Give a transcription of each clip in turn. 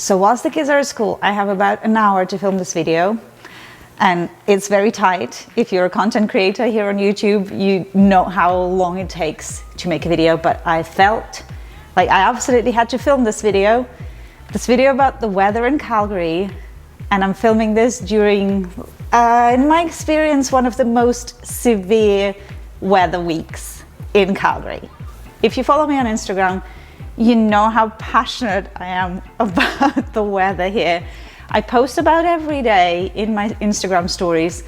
So whilst the kids are at school, I have about an hour to film this video, and it's very tight. If you're a content creator here on YouTube, you know how long it takes to make a video, but I felt like I absolutely had to film this video about the weather in Calgary, and I'm filming this during, in my experience, one of the most severe weather weeks in Calgary. If you follow me on Instagram, you know how passionate I am about the weather here. I post about every day in my Instagram stories,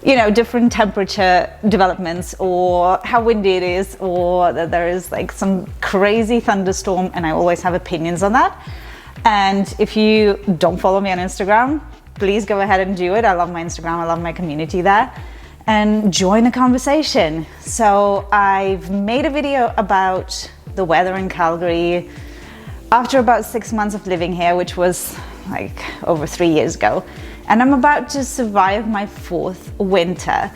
you know, different temperature developments, or how windy it is, or that there is like some crazy thunderstorm, and I always have opinions on that. And if you don't follow me on Instagram, please go ahead and do it. I love my Instagram, I love my community there, and join the conversation. So I've made a video about the weather in Calgary after about 6 months of living here, which was like over 3 years ago. And I'm about to survive my 4th winter.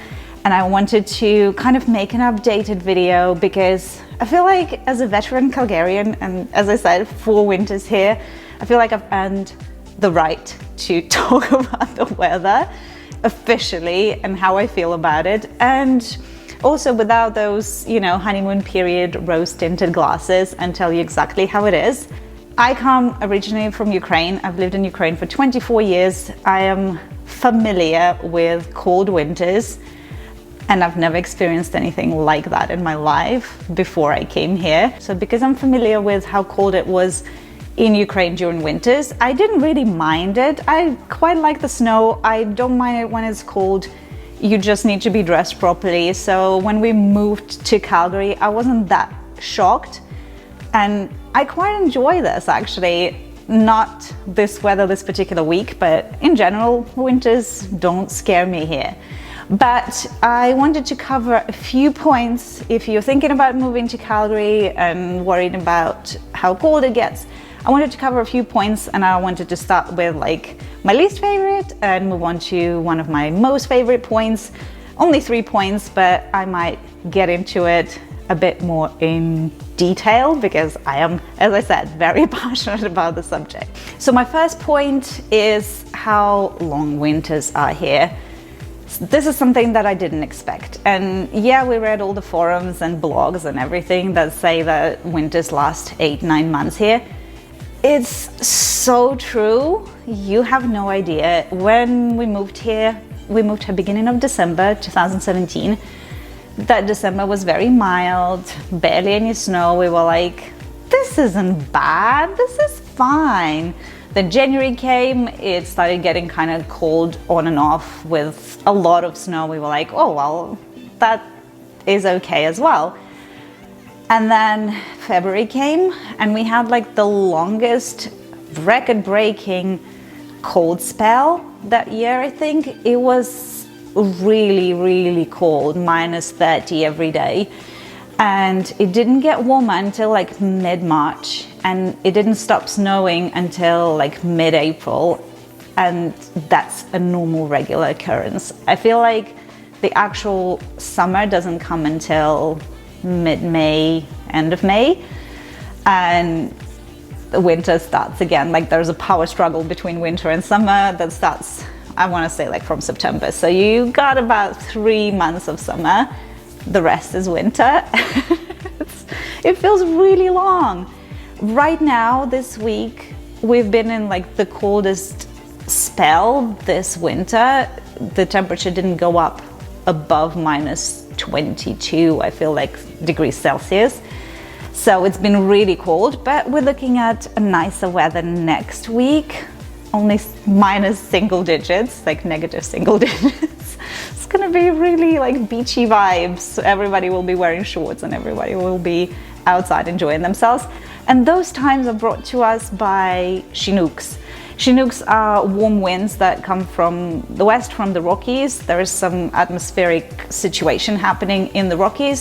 And I wanted to kind of make an updated video because I feel like as a veteran Calgarian, and as I said, 4 winters here, I feel like I've earned the right to talk about the weather officially and how I feel about it. And also without those, you know, honeymoon period rose tinted glasses, and tell you exactly how it is. I come originally from Ukraine. I've lived in Ukraine for 24 years. I am familiar with cold winters, and I've never experienced anything like that in my life before I came here. So because I'm familiar with how cold it was in Ukraine during winters, I didn't really mind it. I quite like the snow. I don't mind it when it's cold. You just need to be dressed properly. So when we moved to Calgary, I wasn't that shocked. And I quite enjoy this actually. Not this weather this particular week, but in general, winters don't scare me here. But I wanted to cover a few points if you're thinking about moving to Calgary and worried about how cold it gets. I wanted to cover a few points, and I wanted to start with like my least favorite and move on to one of my most favorite points. Only 3 points, but I might get into it a bit more in detail because I am, as I said, very passionate about the subject. So my first point is how long winters are here. This is something that I didn't expect. And yeah, we read all the forums and blogs and everything that say that winters last 8-9 months here. It's so true. You have no idea. When we moved here beginning of December 2017. That December was very mild, barely any snow. We were like, this isn't bad, this is fine. Then January came, it started getting kind of cold on and off with a lot of snow. We were like, oh, well, that is okay as well. And then February came, and we had like the longest record-breaking cold spell that year, I think. It was really, really cold, -30 every day. And it didn't get warmer until like mid-March, and it didn't stop snowing until like mid-April. And that's a normal, regular occurrence. I feel like the actual summer doesn't come until mid-May, end of May, and the winter starts again. Like there's a power struggle between winter and summer that starts, I want to say, like from September. So you got about 3 months of summer, the rest is winter. It feels really long. Right now, this week, we've been in like the coldest spell this winter. The temperature didn't go up above -22, I feel like, degrees Celsius. So it's been really cold, but we're looking at a nicer weather next week. Only minus single digits, like negative single digits. It's gonna be really like beachy vibes. Everybody will be wearing shorts and everybody will be outside enjoying themselves. And those times are brought to us by Chinooks. Chinooks are warm winds that come from the west, from the Rockies. There is some atmospheric situation happening in the Rockies,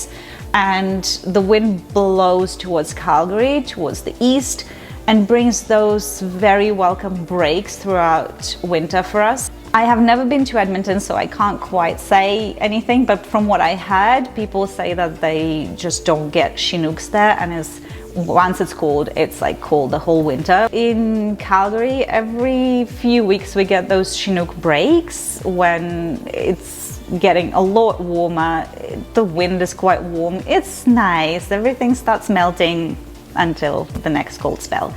and the wind blows towards Calgary, towards the east, and brings those very welcome breaks throughout winter for us. I have never been to Edmonton, so I can't quite say anything, but from what I heard, people say that they just don't get Chinooks there, and it's once it's cold, it's like cold the whole winter. In Calgary, every few weeks we get those Chinook breaks when it's getting a lot warmer. The wind is quite warm. It's nice. Everything starts melting until the next cold spell.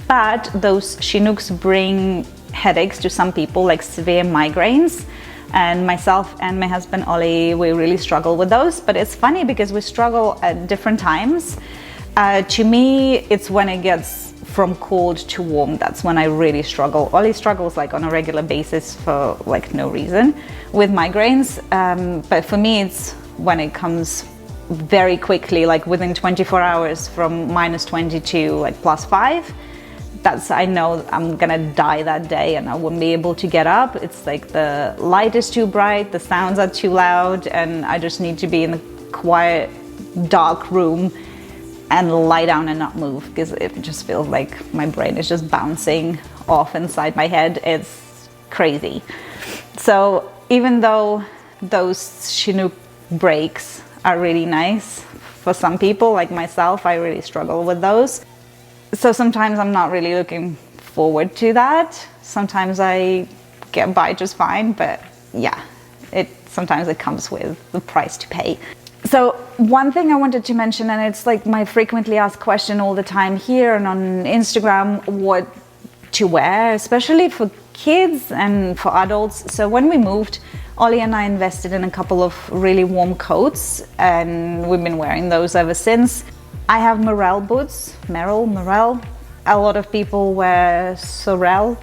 But those Chinooks bring headaches to some people, like severe migraines. And myself and my husband Ollie, we really struggle with those. But it's funny because we struggle at different times. To me, it's when it gets from cold to warm, that's when I really struggle. Ollie struggles like on a regular basis for like no reason with migraines. But for me, it's when it comes very quickly, like within 24 hours from -20 to like +5. That's, I know I'm gonna die that day and I wouldn't be able to get up. It's like the light is too bright, the sounds are too loud, and I just need to be in a quiet, dark room and lie down and not move, because it just feels like my brain is just bouncing off inside my head. It's crazy. So even though those Chinook breaks are really nice for some people, like myself, I really struggle with those. So sometimes I'm not really looking forward to that. Sometimes I get by just fine, but yeah, sometimes it comes with the price to pay. So one thing I wanted to mention, and it's like my frequently asked question all the time here and on Instagram, what to wear, especially for kids and for adults. So when we moved, Ollie and I invested in a couple of really warm coats, and we've been wearing those ever since. I have Morel boots, Morel. A lot of people wear Sorel,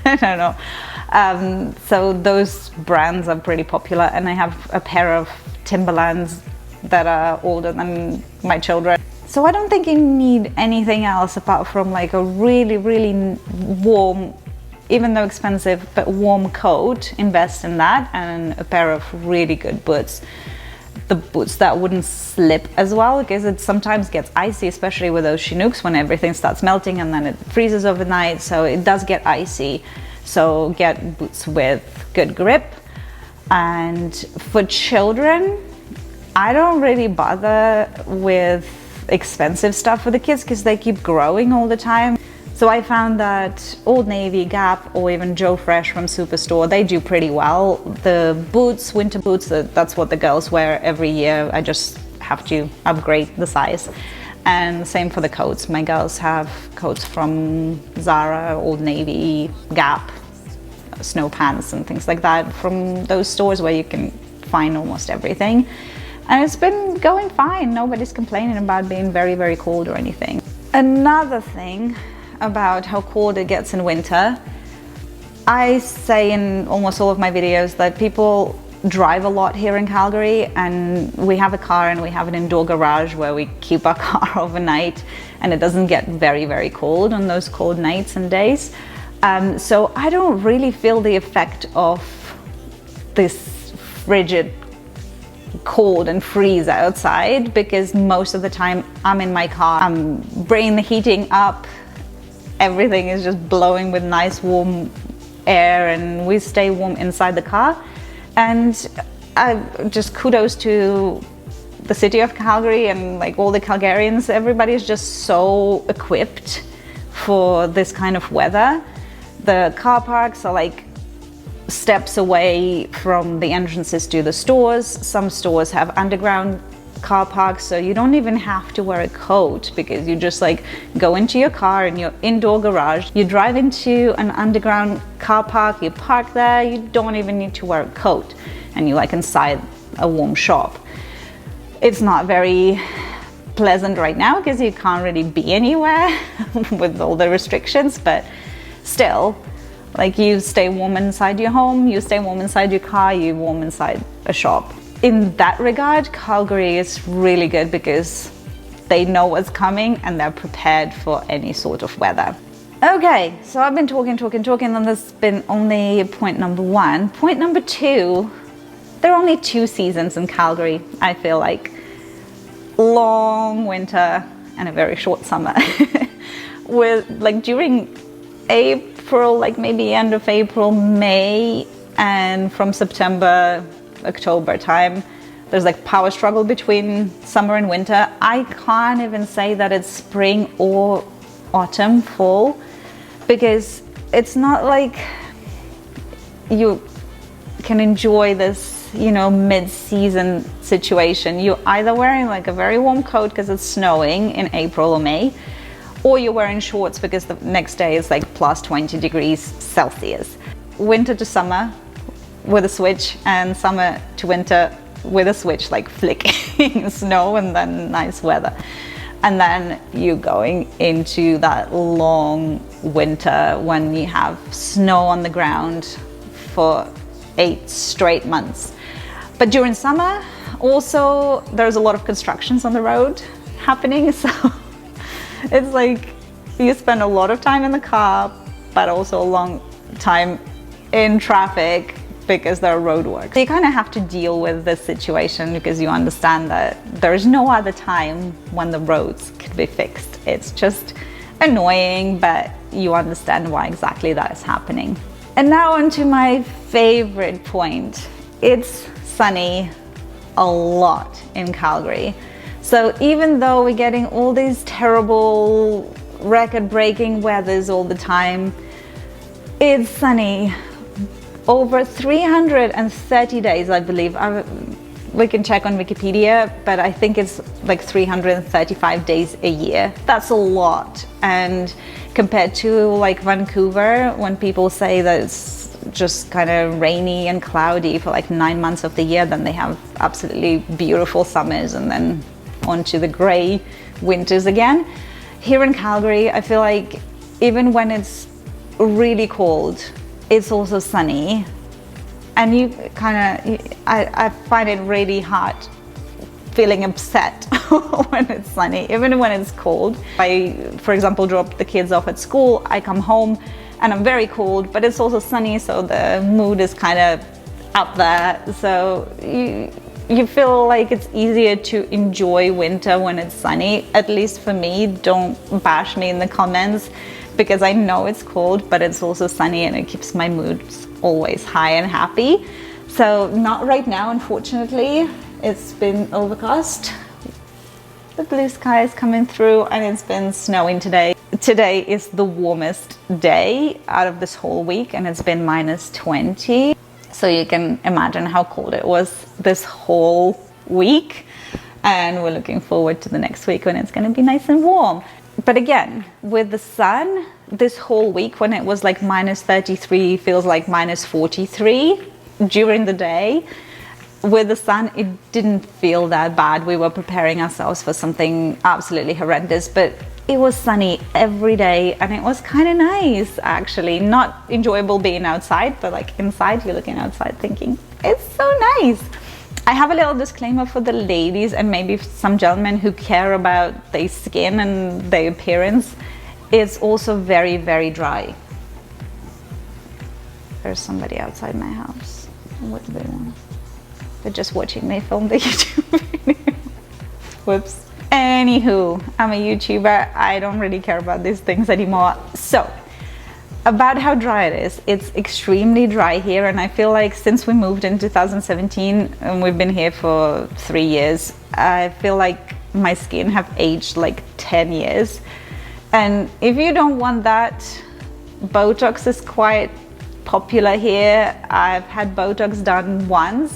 I don't know. So those brands are pretty popular, and I have a pair of Timberlands that are older than my children. So I don't think you need anything else apart from like a really, really warm, even though expensive, but warm coat. Invest in that, and a pair of really good boots. The boots that wouldn't slip as well, because it sometimes gets icy, especially with those Chinooks, when everything starts melting and then it freezes overnight, so it does get icy. So get boots with good grip. And for children, I don't really bother with expensive stuff for the kids because they keep growing all the time. So I found that Old Navy, Gap, or even Joe Fresh from Superstore, they do pretty well. The boots, winter boots, that's what the girls wear every year. I just have to upgrade the size. And same for the coats. My girls have coats from Zara, Old Navy, Gap, snow pants and things like that from those stores where you can find almost everything. And it's been going fine. Nobody's complaining about being very, very cold or anything. Another thing about how cold it gets in winter, I say in almost all of my videos that people drive a lot here in Calgary, and we have a car and we have an indoor garage where we keep our car overnight, and it doesn't get very, very cold on those cold nights and days. So I don't really feel the effect of this frigid cold and freeze outside, because most of the time I'm in my car, I'm bringing the heating up, everything is just blowing with nice warm air, and we stay warm inside the car. And just kudos to the city of Calgary and like all the Calgarians. Everybody's just so equipped for this kind of weather. The car parks are like steps away from the entrances to the stores. Some stores have underground car parks, so you don't even have to wear a coat, because you just like go into your car in your indoor garage, you drive into an underground car park, you park there, you don't even need to wear a coat, and you're like inside a warm shop. It's not very pleasant right now because you can't really be anywhere with all the restrictions, but still, like, you stay warm inside your home, you stay warm inside your car, you warm inside a shop. In that regard, Calgary is really good because they know what's coming and they're prepared for any sort of weather. Okay, so I've been talking, and this has been only point number one. Point number two, there are only 2 seasons in Calgary, I feel like. Long winter and a very short summer. With like during April, like maybe end of April, May, and from September, October time, there's like power struggle between summer and winter. I can't even say that it's spring or autumn, fall, because it's not like you can enjoy this, you know, mid-season situation. You're either wearing like a very warm coat because it's snowing in April or May, or you're wearing shorts because the next day is like plus 20 degrees Celsius. Winter to summer with a switch, and summer to winter with a switch, like flicking snow and then nice weather. And then you're going into that long winter when you have snow on the ground for 8 straight months. But during summer, also, there's a lot of constructions on the road happening. So it's like you spend a lot of time in the car, but also a long time in traffic because there are roadworks. So you kind of have to deal with this situation because you understand that there is no other time when the roads could be fixed. It's just annoying, but you understand why exactly that is happening. And now on to my favorite point. It's sunny a lot in Calgary. So even though we're getting all these terrible record-breaking weathers all the time, it's sunny. Over 330 days, I believe. We can check on Wikipedia, but I think it's like 335 days a year. That's a lot. And compared to like Vancouver, when people say that it's just kind of rainy and cloudy for like 9 months of the year, then they have absolutely beautiful summers and then onto the gray winters again. Here in Calgary, I feel like even when it's really cold, it's also sunny, and you I find it really hard feeling upset when it's sunny, even when it's cold. I, for example, drop the kids off at school, I come home and I'm very cold, but it's also sunny, so the mood is kind of up there. So you feel like it's easier to enjoy winter when it's sunny, at least for me. Don't bash me in the comments, because I know it's cold, but it's also sunny and it keeps my mood always high and happy. So not right now, unfortunately. It's been overcast. The blue sky is coming through and it's been snowing today. Today is the warmest day out of this whole week and it's been -20. So you can imagine how cold it was this whole week. And we're looking forward to the next week when it's gonna be nice and warm. But again, with the sun, this whole week when it was like -33, feels like -43 during the day. With the sun, it didn't feel that bad. We were preparing ourselves for something absolutely horrendous, but it was sunny every day and it was kind of nice, actually. Not enjoyable being outside, but like inside, you're looking outside thinking, it's so nice. I have a little disclaimer for the ladies and maybe some gentlemen who care about their skin and their appearance. It's also very, very dry. There's somebody outside my house. What do they want? They're just watching me film the YouTube video. Whoops. Anywho, I'm a YouTuber. I don't really care about these things anymore. So, about how dry it is. It's extremely dry here, and I feel like since we moved in 2017 and we've been here for 3 years, I feel like my skin have aged like 10 years. And if you don't want that, Botox is quite popular here. I've had Botox done once,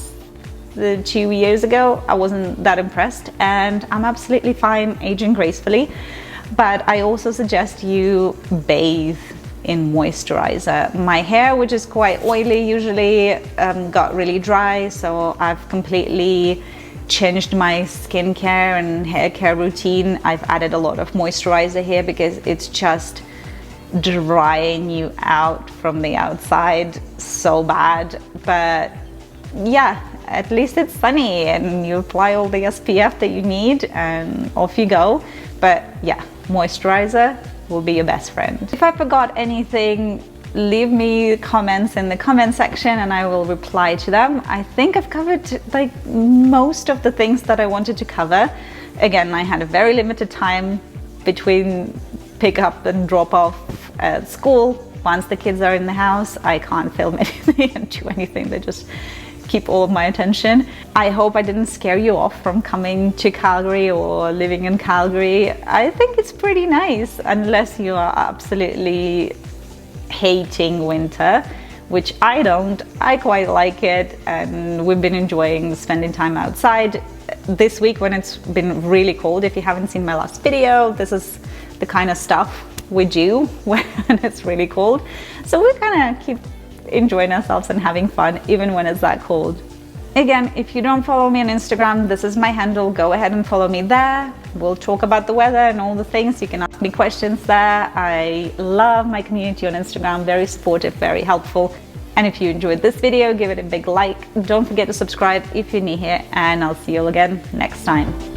2 years ago. I wasn't that impressed and I'm absolutely fine aging gracefully. But I also suggest you bathe in moisturizer. My hair, which is quite oily usually, got really dry, so I've completely changed my skincare and hair care routine. I've added a lot of moisturizer here because it's just drying you out from the outside so bad. But yeah, at least it's sunny and you apply all the SPF that you need and off you go. But yeah, moisturizer will be your best friend. If I forgot anything, leave me comments in the comment section and I will reply to them. I think I've covered like most of the things that I wanted to cover. Again, I had a very limited time between pick up and drop off at school. Once the kids are in the house, I can't film anything and do anything. They just keep all of my attention. I hope I didn't scare you off from coming to Calgary or living in Calgary. I think it's pretty nice, unless you are absolutely hating winter, which I don't. I quite like it, and we've been enjoying spending time outside. This week when it's been really cold, if you haven't seen my last video, this is the kind of stuff we do when it's really cold. So we kind of keep enjoying ourselves and having fun even when it's that cold. Again, if you don't follow me on Instagram, this is my handle. Go ahead and follow me there. We'll talk about the weather and all the things. You can ask me questions there. I love my community on Instagram, very supportive, very helpful. And if you enjoyed this video, give it a big like. Don't forget to subscribe if you're new here, and I'll see you all again next time.